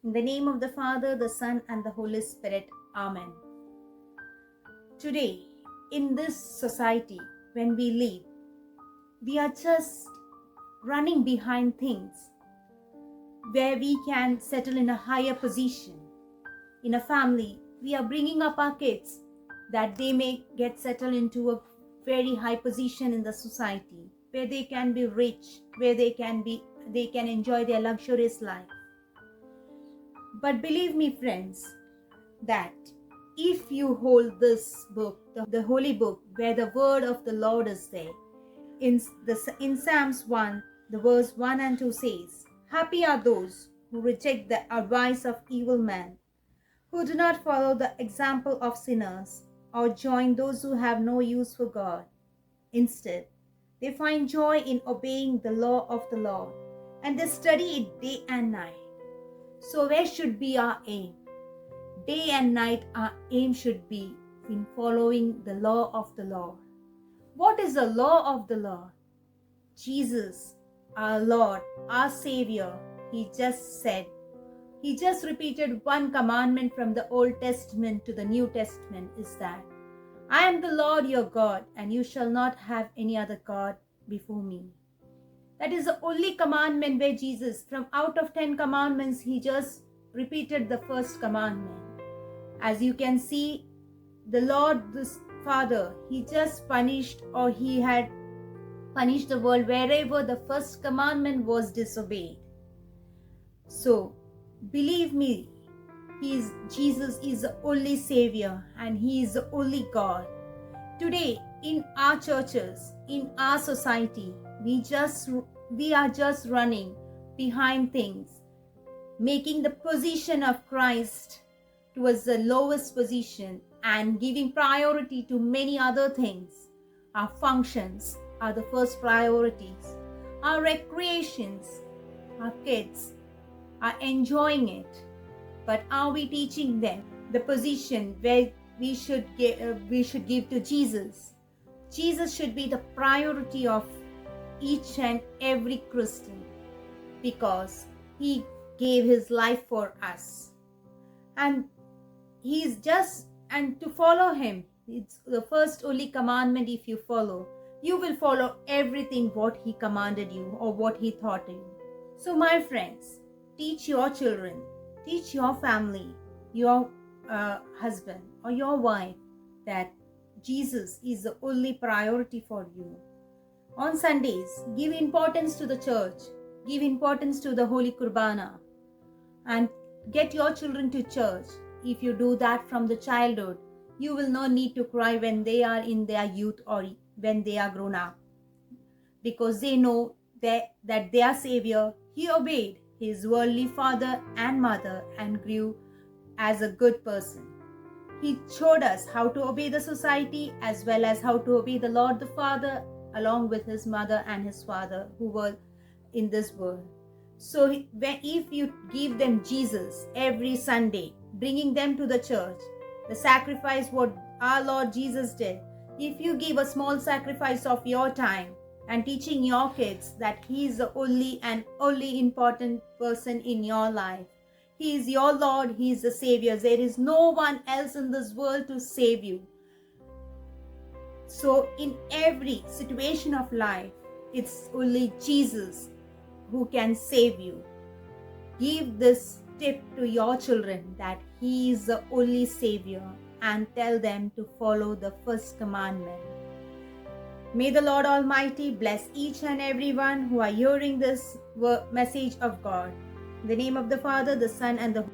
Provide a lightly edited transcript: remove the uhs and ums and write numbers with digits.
In the name of the Father, the Son, and the Holy Spirit. Amen. Today, in this society, when we live, we are just running behind things where we can settle in a higher position. In a family, we are bringing up our kids that they may get settled into a very high position in the society, where they can be rich, where they can enjoy their luxurious life. But believe me, friends, that if you hold this book, the holy book, where the word of the Lord is there, in Psalms 1, the verse 1 and 2 says, "Happy are those who reject the advice of evil men, who do not follow the example of sinners, or join those who have no use for God. Instead, they find joy in obeying the law of the Lord, and they study it day and night." So where should be our aim? Day and night our aim should be in following the law of the Lord. What is the law of the Lord? Jesus, our Lord, our Savior, He just repeated one commandment from the Old Testament to the New Testament, is that, "I am the Lord your God, and you shall not have any other God before me." That is the only commandment where Jesus, from out of 10 commandments, He just repeated the first commandment. As you can see, the Lord, this Father, He just punished, or He had punished the world wherever the first commandment was disobeyed. So, believe me, Jesus is the only Savior, and He is the only God. Today, in our churches, in our society, we are just running behind things, making the position of Christ towards the lowest position and giving priority to many other things. Our functions are the first priorities. Our recreations, our kids are enjoying it, but are we teaching them the position where we should give to Jesus? Jesus should be the priority of each and every Christian, because He gave His life for us, and to follow Him, it's the first only commandment. If you follow, you will follow everything what He commanded you or what He taught you. So my friends, teach your children, teach your family, your husband or your wife, that Jesus is the only priority for you. On Sundays, give importance to the church, give importance to the Holy Kurbana, and get your children to church. If you do that from the childhood, you will not need to cry when they are in their youth or when they are grown up, because they know that their Savior, He obeyed His worldly father and mother and grew as a good person. He showed us how to obey the society as well as how to obey the Lord the Father, along with His mother and His father who were in this world. So if you give them Jesus every Sunday, bringing them to the church, the sacrifice what our Lord Jesus did, if you give a small sacrifice of your time and teaching your kids that He is the only and only important person in your life, He is your Lord, He is the Savior. There is no one else in this world to save you. So in every situation of life, it's only Jesus who can save you. Give this tip to your children that He is the only Savior, and tell them to follow the first commandment. May the Lord Almighty bless each and everyone who are hearing this message of God. In the name of the Father, the Son, and the